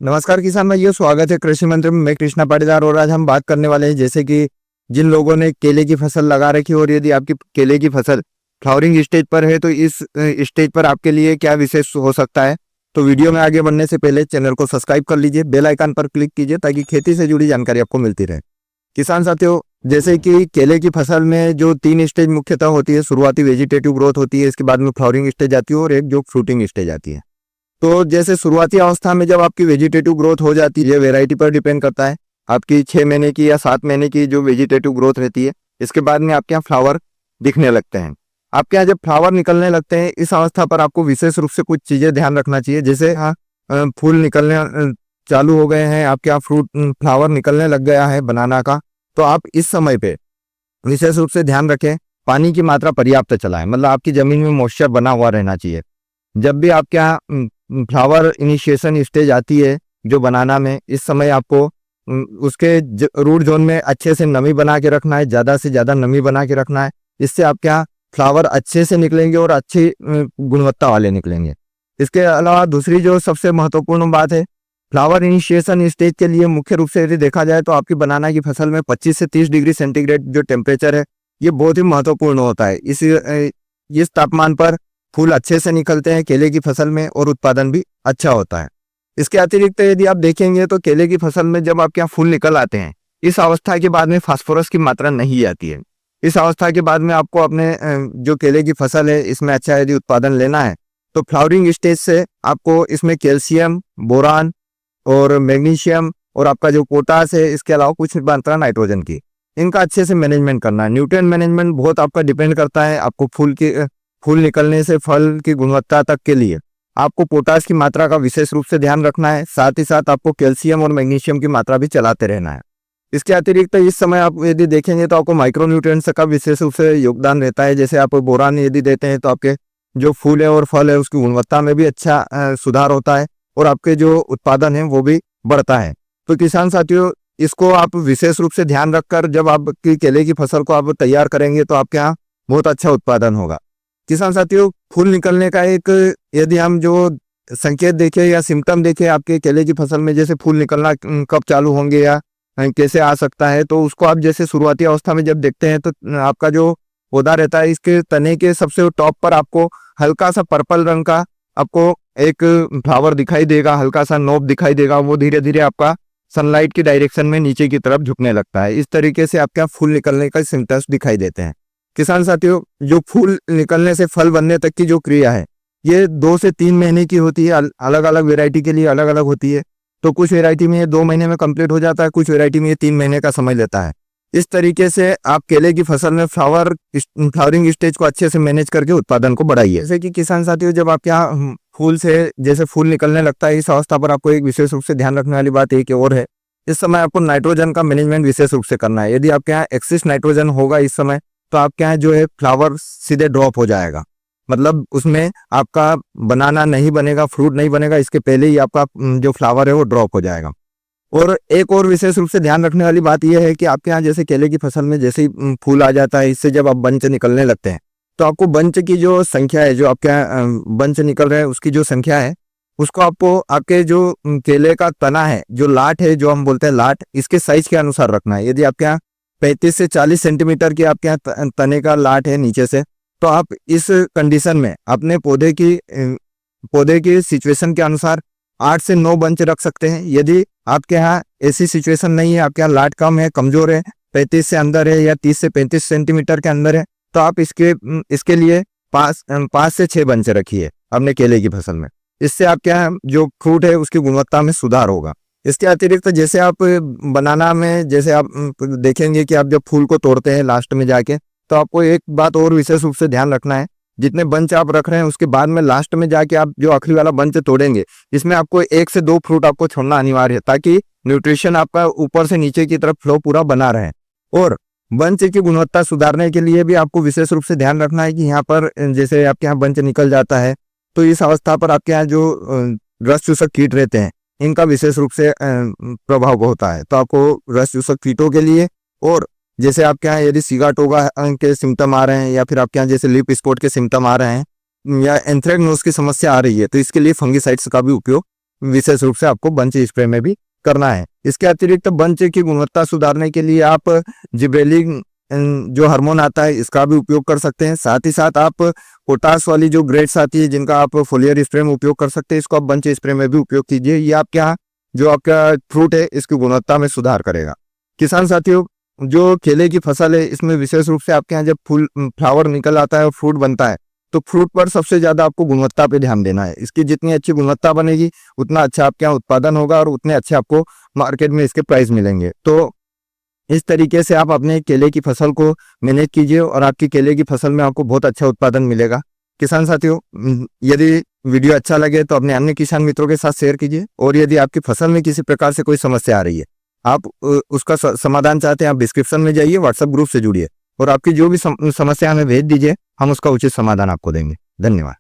नमस्कार किसान भाइयों, स्वागत है कृषि मंत्र में। मैं कृष्णा पाटीदार और आज हम बात करने वाले हैं जैसे कि जिन लोगों ने केले की फसल लगा रखी है और यदि आपकी केले की फसल फ्लावरिंग स्टेज पर है तो इस स्टेज पर आपके लिए क्या विशेष हो सकता है। तो वीडियो में आगे बढ़ने से पहले चैनल को सब्सक्राइब कर लीजिए, बेल आइकन पर क्लिक कीजिए ताकि खेती से जुड़ी जानकारी आपको मिलती रहे। किसान साथियों, जैसे कि केले की फसल में जो 3 स्टेज मुख्यतः होती है, शुरुआती वेजिटेटिव ग्रोथ होती है, इसके बाद में फ्लावरिंग स्टेज आती है और एक जो फ्रूटिंग स्टेज आती है। तो जैसे शुरुआती अवस्था में जब आपकी वेजिटेटिव ग्रोथ हो जाती है, वैरायटी पर डिपेंड करता है, आपकी 6 महीने की या 7 महीने की जो वेजिटेटिव ग्रोथ रहती है, इसके बाद में आपके यहाँ फ्लावर दिखने लगते हैं। आपके यहाँ जब फ्लावर निकलने लगते हैं, इस अवस्था पर आपको विशेष रूप से कुछ चीजें ध्यान रखना चाहिए। जैसे फूल निकलने चालू हो गए हैं, आपके यहाँ फ्लावर निकलने लग गया है बनाना का, तो आप इस समय पे विशेष रूप से ध्यान रखें, पानी की मात्रा पर्याप्त चलाएं। मतलब आपकी जमीन में मॉइस्चर बना हुआ रहना चाहिए। जब भी आपके यहाँ फ्लावर इनिशिएशन स्टेज आती है जो बनाना में, इस समय आपको उसके रूट जोन में अच्छे से नमी बना के रखना है, ज़्यादा से ज़्यादा नमी बना के रखना है। इससे आपके यहाँ फ्लावर अच्छे से निकलेंगे और अच्छी गुणवत्ता वाले निकलेंगे। इसके अलावा दूसरी जो सबसे महत्वपूर्ण बात है, फ्लावर इनिशिएशन स्टेज के लिए मुख्य रूप से यदि देखा जाए तो आपकी बनाना की फसल में 25 से 30 डिग्री सेंटीग्रेड जो टेम्परेचर है, ये बहुत ही महत्वपूर्ण होता है। इस तापमान पर फूल अच्छे से निकलते हैं केले की फसल में और उत्पादन भी अच्छा होता है। इसके अतिरिक्त यदि आप देखेंगे तो केले की फसल में जब आपके यहाँ फूल निकल आते हैं, इस अवस्था के बाद में फास्फोरस की मात्रा नहीं आती है। इस अवस्था के बाद में आपको अपने जो केले की फसल है इसमें अच्छा यदि उत्पादन लेना है तो फ्लावरिंग स्टेज से आपको इसमें कैल्शियम, बोरान और मैग्नीशियम और आपका जो पोटास है, इसके अलावा कुछ मात्रा नाइट्रोजन की, इनका अच्छे से मैनेजमेंट करना है। न्यूट्रिएंट मैनेजमेंट बहुत आपका डिपेंड करता है। आपको फूल निकलने से फल की गुणवत्ता तक के लिए आपको पोटास की मात्रा का विशेष रूप से ध्यान रखना है। साथ ही साथ आपको कैल्शियम और मैग्नीशियम की मात्रा भी चलाते रहना है। इसके अतिरिक्त इस समय आप यदि देखेंगे तो आपको माइक्रो न्यूट्रिएंट्स का विशेष रूप से योगदान रहता है। जैसे आप बोरान यदि देते हैं तो आपके जो फूल है और फल है उसकी गुणवत्ता में भी अच्छा सुधार होता है और आपके जो उत्पादन है वो भी बढ़ता है। तो किसान साथियों, इसको आप विशेष रूप से ध्यान रखकर जब आपकी केले की फसल को आप तैयार करेंगे तो आपके यहाँ बहुत अच्छा उत्पादन होगा। किसान साथियों, फूल निकलने का एक यदि हम जो संकेत देखें या सिम्टम देखें आपके केले की फसल में, जैसे फूल निकलना कब चालू होंगे या कैसे आ सकता है, तो उसको आप जैसे शुरुआती अवस्था में जब देखते हैं तो आपका जो पौधा रहता है इसके तने के सबसे टॉप पर आपको हल्का सा पर्पल रंग का आपको एक फ्लावर दिखाई देगा, हल्का सा नोब दिखाई देगा। वो धीरे धीरे आपका सनलाइट की डायरेक्शन में नीचे की तरफ झुकने लगता है। इस तरीके से आपके यहाँ फूल निकलने का सिम्टम्स दिखाई देते हैं। किसान साथियों, जो फूल निकलने से फल बनने तक की जो क्रिया है ये 2 से 3 महीने की होती है। अलग अलग वेराइटी के लिए अलग अलग होती है। तो कुछ वेराइटी में ये 2 महीने में कंप्लीट हो जाता है, कुछ वेराइटी में ये 3 महीने का समय लेता है। इस तरीके से आप केले की फसल में फ्लावरिंग स्टेज को अच्छे से मैनेज करके उत्पादन को बढ़ाइए। जैसे कि किसान साथियों, जब आप यहाँ फूल से जैसे फूल निकलने लगता है, इस अवस्था पर आपको एक विशेष रूप से ध्यान रखने वाली बात एक और है। इस समय आपको नाइट्रोजन का मैनेजमेंट विशेष रूप से करना है। यदि आपके यहाँ एक्सिस नाइट्रोजन होगा इस समय तो आपके यहाँ जो है फ्लावर सीधे ड्रॉप हो जाएगा। मतलब उसमें आपका बनाना नहीं बनेगा, फ्रूट नहीं बनेगा, इसके पहले ही आपका जो फ्लावर है वो ड्रॉप हो जाएगा। और एक और विशेष रूप से ध्यान रखने वाली बात यह है कि आपके यहाँ जैसे केले की फसल में जैसे ही फूल आ जाता है, इससे जब आप बंच निकलने लगते हैं तो आपको बंच की जो संख्या है, जो आपके यहाँ बंच निकल रहे हैं उसकी जो संख्या है, उसको आपको आपके जो केले का तना है, जो लाट है, जो हम बोलते हैं लाट, इसके साइज के अनुसार रखना है। यदि आपके यहाँ 35 से 40 सेंटीमीटर की आपके यहाँ तने का लाट है नीचे से, तो आप इस कंडीशन में अपने पौधे की सिचुएशन के अनुसार 8 से 9 बंच रख सकते हैं। यदि आपके यहाँ ऐसी सिचुएशन नहीं है, आपके यहाँ लाट कम है, कमजोर है, 35 से अंदर है या 30 से 35 सेंटीमीटर के अंदर है, तो आप इसके लिए 5 से 6 बंच रखिए अपने केले की फसल में। इससे आपके यहाँ जो फ्रूट है उसकी गुणवत्ता में सुधार होगा। इसके अतिरिक्त जैसे आप बनाना में जैसे आप देखेंगे कि आप जब फूल को तोड़ते हैं लास्ट में जाके, तो आपको एक बात और विशेष रूप से ध्यान रखना है। जितने बंच आप रख रहे हैं उसके बाद में लास्ट में जाके आप जो आखिरी वाला बंच तोड़ेंगे, इसमें आपको 1 से 2 फ्रूट आपको छोड़ना अनिवार्य है ताकि न्यूट्रिशन आपका ऊपर से नीचे की तरफ फ्लो पूरा बना रहे। और बंच की गुणवत्ता सुधारने के लिए भी आपको विशेष रूप से ध्यान रखना है कि यहाँ पर जैसे आपके यहाँ बंच निकल जाता है तो इस अवस्था पर आपके यहाँ जो रस चूसक कीट रहते हैं इनका विशेष रूप से प्रभाव होता है। तो आपको रस चूसक कीटों के लिए, और जैसे आपके यहाँ यदि सिगाटोगा के सिम्टम आ रहे हैं या फिर आपके यहाँ जैसे लिप स्पॉट के सिम्टम आ रहे हैं या एंथ्रेक्नोज की समस्या आ रही है, तो इसके लिए फंगिसाइड्स का भी उपयोग विशेष रूप से आपको बंच स्प्रे में भी करना है। इसके अतिरिक्त बंच की गुणवत्ता सुधारने के लिए आप जिब्रेलिन जो हार्मोन आता है इसका भी उपयोग कर सकते हैं। साथ ही साथ आप पोटास वाली जो ग्रेड्स आती है जिनका आप फोलियर स्प्रे में उपयोग कर सकते हैं, इसको आप बंच स्प्रे में भी उपयोग कीजिए। ये आपके यहाँ जो आपका फ्रूट है इसकी गुणवत्ता में सुधार करेगा। किसान साथियों, जो केले की फसल है इसमें विशेष रूप से आपके यहाँ जब फ्लावर निकल आता है और फ्रूट बनता है तो फ्रूट पर सबसे ज्यादा आपको गुणवत्ता पे ध्यान देना है। इसकी जितनी अच्छी गुणवत्ता बनेगी उतना अच्छा आपके यहाँ उत्पादन होगा और उतने अच्छे आपको मार्केट में इसके प्राइस मिलेंगे। तो इस तरीके से आप अपने केले की फसल को मैनेज कीजिए और आपकी केले की फसल में आपको बहुत अच्छा उत्पादन मिलेगा। किसान साथियों, यदि वीडियो अच्छा लगे तो अपने अन्य किसान मित्रों के साथ शेयर कीजिए, और यदि आपकी फसल में किसी प्रकार से कोई समस्या आ रही है, आप उसका समाधान चाहते हैं, आप डिस्क्रिप्शन में जाइए, व्हाट्सएप ग्रुप से जुड़िए और आपकी जो भी समस्या हमें भेज दीजिए, हम उसका उचित समाधान आपको देंगे। धन्यवाद।